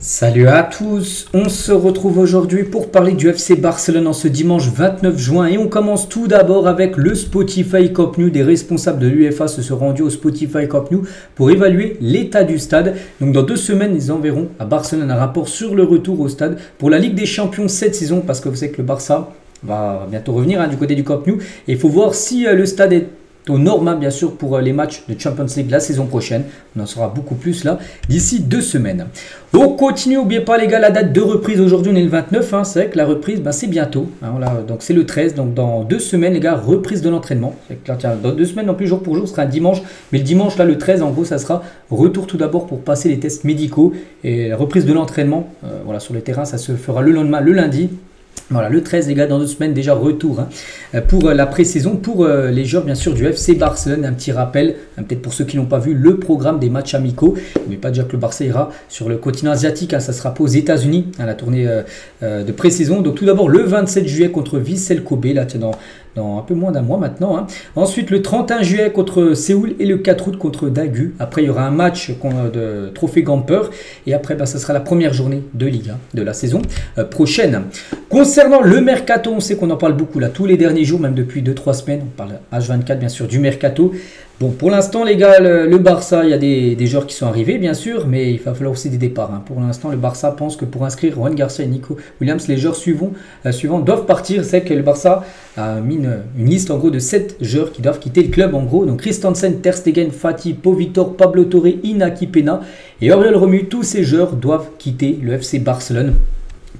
Salut à tous, on se retrouve aujourd'hui pour parler du FC Barcelone en ce dimanche 29 juin et on commence tout d'abord avec le Spotify Camp Nou. Des responsables de l'UEFA se sont rendus au Spotify Camp Nou pour évaluer l'état du stade. Donc dans 2 semaines, ils enverront à Barcelone un rapport sur le retour au stade pour la Ligue des Champions cette saison, parce que vous savez que le Barça va bientôt revenir du côté du Camp Nou et il faut voir si le stade est aux normes, bien sûr, pour les matchs de Champions League la saison prochaine. On en saura beaucoup plus là d'ici 2 semaines. On continue, n'oubliez pas les gars, la date de reprise. Aujourd'hui on est le 29, c'est vrai que la reprise c'est bientôt, voilà, donc c'est le 13, donc dans 2 semaines les gars, reprise de l'entraînement. Dans 2 semaines, non plus jour pour jour, ce sera un dimanche, mais le dimanche là le 13 en gros ça sera retour tout d'abord pour passer les tests médicaux et la reprise de l'entraînement, voilà, sur le terrain ça se fera le lendemain, le lundi. Voilà, le 13 les gars, dans 2 semaines déjà retour pour la pré-saison pour les joueurs bien sûr du FC Barcelone. Un petit rappel, peut-être pour ceux qui n'ont pas vu le programme des matchs amicaux, mais pas déjà que le Barça ira sur le continent asiatique, ça sera pas aux États-Unis, la tournée de pré-saison. Donc tout d'abord le 27 juillet contre Vissel Kobe, là dans un peu moins d'un mois maintenant. Ensuite le 31 juillet contre Séoul et le 4 août contre Daegu. Après il y aura un match de Trophée Gamper et après ça sera la première journée de Liga de la saison prochaine. Concernant le mercato, on sait qu'on en parle beaucoup là tous les derniers jours, même depuis 2-3 semaines. On parle H24 bien sûr du mercato. Bon, pour l'instant les gars, le Barça, il y a des joueurs qui sont arrivés bien sûr, mais il va falloir aussi des départs. Pour l'instant le Barça pense que pour inscrire Juan Garcia et Nico Williams, les joueurs suivants doivent partir. C'est que le Barça a mis une liste en gros de 7 joueurs qui doivent quitter le club en gros. Donc Christensen, Ter Stegen, Fati, Pau Victor, Pablo Torre, Inaki Pena et Oriol Romeu. Tous ces joueurs doivent quitter le FC Barcelone.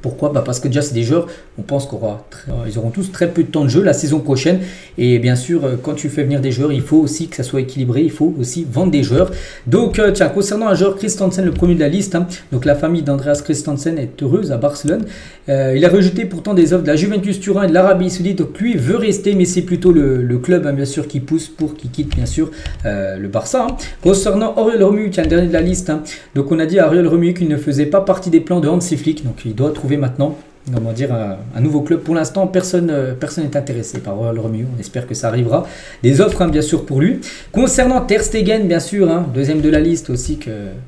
Pourquoi? Parce que déjà c'est des joueurs, on pense qu'ils auront tous très peu de temps de jeu la saison prochaine. Et bien sûr, quand tu fais venir des joueurs, il faut aussi que ça soit équilibré, il faut aussi vendre des joueurs. Donc tiens, concernant un joueur, Christensen, le premier de la liste, donc la famille d'Andreas Christensen est heureuse à Barcelone. Il a rejeté pourtant des offres de la Juventus Turin et de l'Arabie Saoudite, donc lui veut rester, mais c'est plutôt le club bien sûr qui pousse pour qu'il quitte bien sûr le Barça. Concernant Oriol Romeu, tiens, le dernier de la liste, donc on a dit à Oriol Romeu qu'il ne faisait pas partie des plans de Hansi Flick, donc il doit trouver maintenant, on va dire, un nouveau club. Pour l'instant, personne n'est intéressé par Oriol Romeu. On espère que ça arrivera. Des offres, bien sûr, pour lui. Concernant Ter Stegen, bien sûr, deuxième de la liste aussi,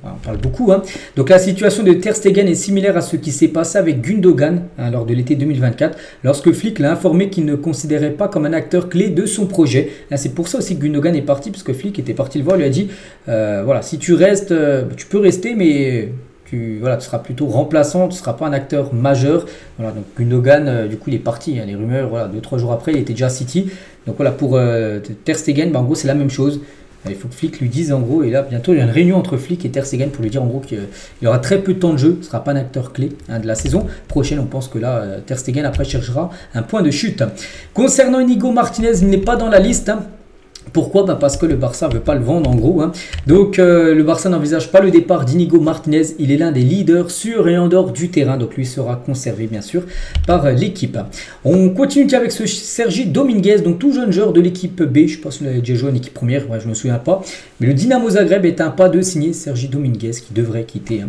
on parle beaucoup. Donc, la situation de Ter Stegen est similaire à ce qui s'est passé avec Gundogan lors de l'été 2024, lorsque Flick l'a informé qu'il ne considérait pas comme un acteur clé de son projet. C'est pour ça aussi que Gundogan est parti, parce que Flick était parti le voir, lui a dit voilà, si tu restes, tu peux rester, mais tu seras plutôt remplaçant, tu ne seras pas un acteur majeur. Voilà, donc Gundogan, du coup, il est parti. Les rumeurs, 2-3 jours après, il était déjà à City. Donc voilà, pour Ter Stegen, en gros, c'est la même chose. Il faut que Flick lui dise, en gros, et là, bientôt, il y a une réunion entre Flick et Ter Stegen pour lui dire, en gros, qu'il y aura très peu de temps de jeu. Ce ne sera pas un acteur clé de la saison prochaine. On pense que là, Ter Stegen, après, cherchera un point de chute. Concernant Inigo Martinez, il n'est pas dans la liste. Pourquoi? Parce que le Barça ne veut pas le vendre en gros. Donc le Barça n'envisage pas le départ d'Inigo Martinez. Il est l'un des leaders sur et en dehors du terrain. Donc lui sera conservé bien sûr par l'équipe. On continue avec ce Sergi Dominguez, donc tout jeune joueur de l'équipe B. Je ne sais pas s'il a déjà joué en équipe première, je ne me souviens pas. Mais le Dynamo Zagreb est un pas de signer Sergi Dominguez qui devrait quitter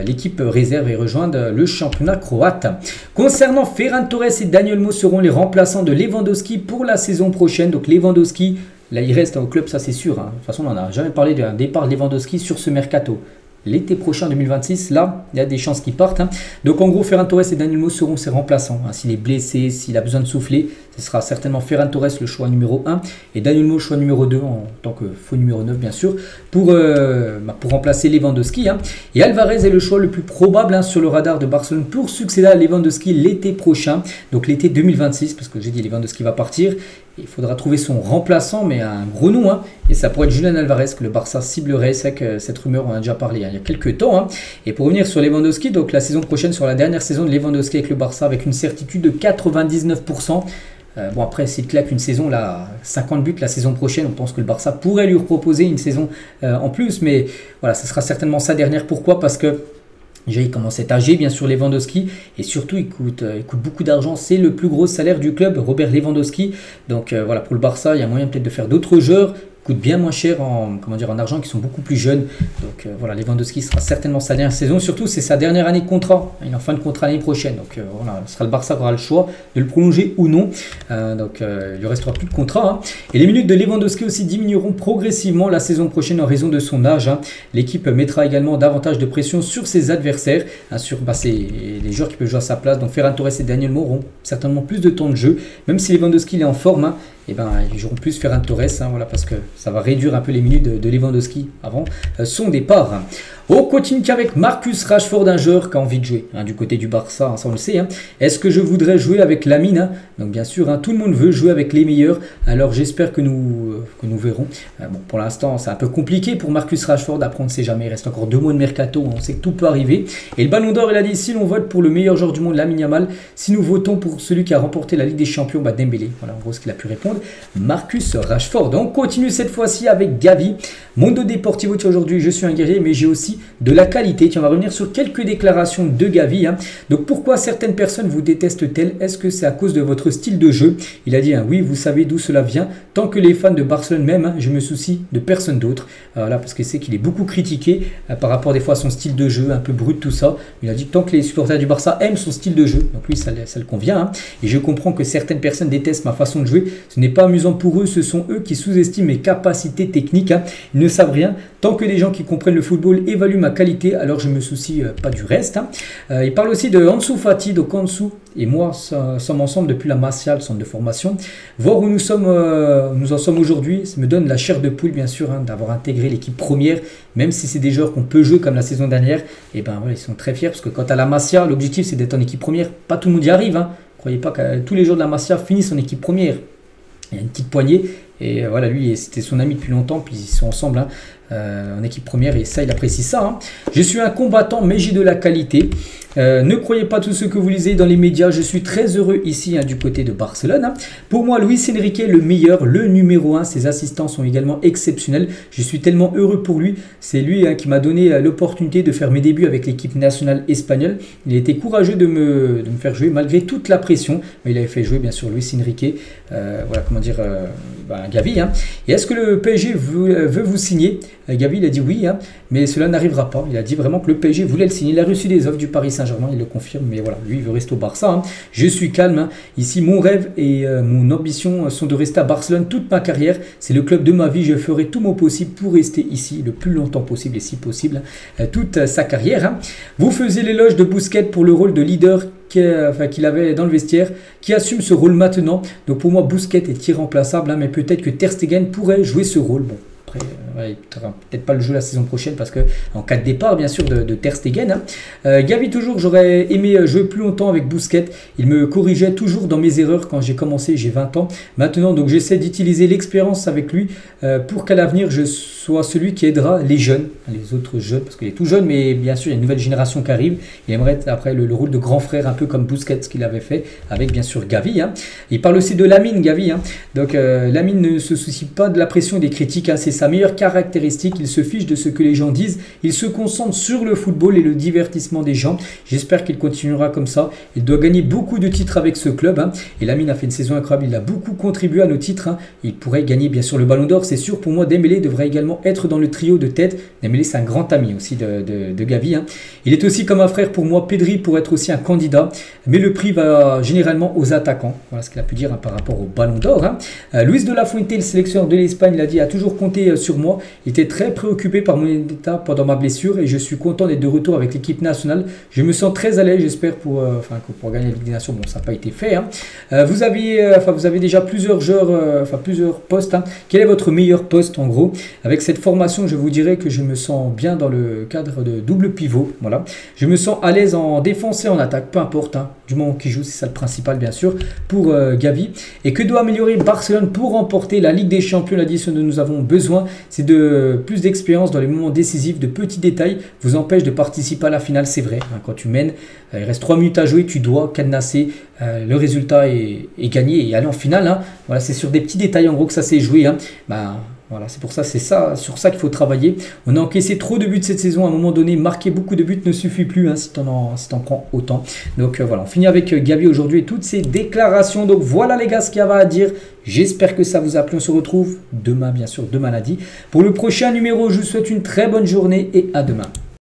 l'équipe réserve et rejoindre le championnat croate. Concernant Ferran Torres et Dani Olmo seront les remplaçants de Lewandowski pour la saison prochaine. Donc Lewandowski, là, il reste au club, ça c'est sûr. De toute façon, on n'en a jamais parlé d'un départ de Lewandowski sur ce mercato. L'été prochain, 2026, là, il y a des chances qu'ils partent. Donc, en gros, Ferran Torres et Dani Olmo seront ses remplaçants. S'il est blessé, s'il a besoin de souffler, ce sera certainement Ferran Torres, le choix numéro 1, et Dani Olmo, choix numéro 2, en tant que faux numéro 9, bien sûr, pour remplacer Lewandowski. Et Alvarez est le choix le plus probable sur le radar de Barcelone pour succéder à Lewandowski l'été prochain, donc l'été 2026, parce que j'ai dit Lewandowski va partir. Il faudra trouver son remplaçant, mais un gros nom. Et ça pourrait être Julian Alvarez que le Barça ciblerait. C'est que cette rumeur, on a déjà parlé il y a quelques temps. Et pour revenir sur Lewandowski, donc la saison prochaine, sur la dernière saison de Lewandowski avec le Barça, avec une certitude de 99%. Bon, après, s'il claque une saison, là, 50 buts la saison prochaine, on pense que le Barça pourrait lui proposer une saison en plus. Mais voilà, ce sera certainement sa dernière. Pourquoi? Parce que déjà, il commence à être âgé, bien sûr, Lewandowski, et surtout, il coûte beaucoup d'argent. C'est le plus gros salaire du club, Robert Lewandowski. Donc voilà, pour le Barça, il y a moyen peut-être de faire d'autres joueurs, coûtent bien moins cher en argent, qui sont beaucoup plus jeunes. Donc voilà, Lewandowski sera certainement sa dernière saison. Surtout, c'est sa dernière année de contrat. Il est en fin de contrat l'année prochaine. Donc voilà, ce sera le Barça qui aura le choix de le prolonger ou non. Il lui restera plus de contrat. Hein. Et les minutes de Lewandowski aussi diminueront progressivement la saison prochaine en raison de son âge. Hein. L'équipe mettra également davantage de pression sur ses adversaires, hein, sur les joueurs qui peuvent jouer à sa place. Donc Ferran Torres et Daniel Mo auront certainement plus de temps de jeu. Même si Lewandowski est en forme, hein, ils joueront plus Ferran Torres, hein, voilà, parce que ça va réduire un peu les minutes de Lewandowski avant son départ. Hein. On continue qu'avec Marcus Rashford, un joueur qui a envie de jouer hein, du côté du Barça, hein, ça on le sait. Hein. Est-ce que je voudrais jouer avec Lamine hein. Donc bien sûr, hein, tout le monde veut jouer avec les meilleurs, alors j'espère que nous verrons. Bon, pour l'instant, c'est un peu compliqué pour Marcus Rashford, après on ne sait jamais, il reste encore 2 mois de mercato, on sait que tout peut arriver. Et le Ballon d'Or, il a dit, si l'on vote pour le meilleur joueur du monde, Lamine Yamal, si nous votons pour celui qui a remporté la Ligue des Champions, Dembélé. Voilà en gros ce qu'il a pu répondre. Marcus Rashford. On continue cette fois-ci avec Gavi. Mondo Deportivo, aujourd'hui, je suis un guerrier, mais j'ai aussi de la qualité. Tiens, on va revenir sur quelques déclarations de Gavi. Hein. Donc, pourquoi certaines personnes vous détestent-elles? Est-ce que c'est à cause de votre style de jeu? Il a dit, hein, oui, vous savez d'où cela vient. Tant que les fans de Barcelone m'aiment, hein, je me soucie de personne d'autre. Voilà, parce que c'est qu'il est beaucoup critiqué par rapport des fois à son style de jeu, un peu brut, tout ça. Il a dit que tant que les supporters du Barça aiment son style de jeu, donc lui, ça le convient. Hein. Et je comprends que certaines personnes détestent ma façon de jouer. Ce n'est pas amusant pour eux, ce sont eux qui sous-estiment mes capacités techniques. Hein. Ils ne savent rien. Tant que les gens qui comprennent le football évaluent ma qualité, alors je me soucie pas du reste. Hein. Il parle aussi de Ansu Fati, donc Ansu et moi sommes ensemble depuis la Masia, le centre de formation. Voir où nous en sommes aujourd'hui, ça me donne la chair de poule bien sûr hein, d'avoir intégré l'équipe première, même si c'est des joueurs qu'on peut jouer comme la saison dernière. Et ben voilà, ils sont très fiers parce que quand à la Masia, l'objectif c'est d'être en équipe première. Pas tout le monde y arrive. Hein. Croyez pas que tous les joueurs de la Masia finissent en équipe première. Il y a une petite poignée. Et voilà, lui, c'était son ami depuis longtemps, puis ils sont ensemble hein, en équipe première, et ça, il apprécie ça. Hein. Je suis un combattant, mais j'ai de la qualité. Ne croyez pas tout ce que vous lisez dans les médias, je suis très heureux ici hein, du côté de Barcelone. Hein. Pour moi, Luis Enrique est le meilleur, le numéro 1, ses assistants sont également exceptionnels. Je suis tellement heureux pour lui, c'est lui hein, qui m'a donné l'opportunité de faire mes débuts avec l'équipe nationale espagnole. Il a été courageux de me faire jouer malgré toute la pression, mais il avait fait jouer bien sûr Luis Enrique, voilà comment dire... Gavi. Hein. Et est-ce que le PSG veut vous signer? Gavi, il a dit oui, hein, mais cela n'arrivera pas. Il a dit vraiment que le PSG voulait le signer. Il a reçu des offres du Paris Saint-Germain, il le confirme, mais voilà, lui, il veut rester au Barça. Hein. Je suis calme. Hein. Ici, mon rêve et mon ambition sont de rester à Barcelone toute ma carrière. C'est le club de ma vie. Je ferai tout mon possible pour rester ici le plus longtemps possible et si possible, toute sa carrière. Hein. Vous faisiez l'éloge de Busquets pour le rôle de leader qu'il avait dans le vestiaire, qui assume ce rôle maintenant. Donc pour moi, Busquets est irremplaçable, hein, mais peut-être que Ter Stegen pourrait jouer ce rôle. Bon, après, il ne peut-être pas le jouer la saison prochaine parce que en cas de départ, bien sûr, de Ter Stegen. Hein. Gavi, toujours, j'aurais aimé jouer plus longtemps avec Busquets. Il me corrigeait toujours dans mes erreurs quand j'ai commencé, j'ai 20 ans. Maintenant, donc j'essaie d'utiliser l'expérience avec lui pour qu'à l'avenir, je sois celui qui aidera les jeunes, les autres jeunes, parce qu'il est tout jeune, mais bien sûr, il y a une nouvelle génération qui arrive. Il aimerait après le rôle de grand frère, un peu comme Busquets, ce qu'il avait fait avec, bien sûr, Gavi. Hein. Il parle aussi de Lamine, Gavi. Hein. Donc, Lamine ne se soucie pas de la pression et des critiques. Hein. C'est sa meilleure caractéristique. Il se fiche de ce que les gens disent. Il se concentre sur le football et le divertissement des gens. J'espère qu'il continuera comme ça. Il doit gagner beaucoup de titres avec ce club. Hein. Et Lamine a fait une saison incroyable. Il a beaucoup contribué à nos titres. Hein. Il pourrait gagner, bien sûr, le Ballon d'Or. C'est sûr, pour moi, Dembélé devrait également être dans le trio de tête. Dembélé, c'est un grand ami aussi de Gavi. Hein. Il est aussi comme un frère pour moi. Pedri pourrait être aussi un candidat. Mais le prix va généralement aux attaquants. Voilà ce qu'il a pu dire hein, par rapport au Ballon d'Or. Hein. Luis de la Fuente, le sélectionneur de l'Espagne, il a dit, a toujours compté sur moi. Il était très préoccupé par mon état pendant ma blessure et je suis content d'être de retour avec l'équipe nationale. Je me sens très à l'aise, j'espère, pour gagner la Ligue des Nations. Bon, ça n'a pas été fait. Hein. Vous avez déjà plusieurs joueurs, plusieurs postes. Hein. Quel est votre meilleur poste en gros? Avec cette formation, je vous dirais que je me sens bien dans le cadre de double pivot. Voilà. Je me sens à l'aise en défense et en attaque, peu importe. Hein. Du moment qu'il joue, c'est ça le principal, bien sûr, pour Gavi. Et que doit améliorer Barcelone pour remporter la Ligue des Champions? La dit ce dont nous avons besoin, c'est de plus d'expérience dans les moments décisifs. De petits détails vous empêchent de participer à la finale, c'est vrai. Hein, quand tu mènes, il reste 3 minutes à jouer, tu dois cadenasser. Le résultat est gagné et aller en finale. Hein. Voilà, c'est sur des petits détails en gros que ça s'est joué. Hein. Voilà, c'est pour ça, c'est ça, sur ça qu'il faut travailler. On a encaissé trop de buts cette saison. À un moment donné, marquer beaucoup de buts ne suffit plus hein, si t'en prends autant. Donc voilà, on finit avec Gavi aujourd'hui et toutes ses déclarations. Donc voilà les gars ce qu'il y avait à dire. J'espère que ça vous a plu. On se retrouve demain, bien sûr, demain lundi. Pour le prochain numéro, je vous souhaite une très bonne journée et à demain.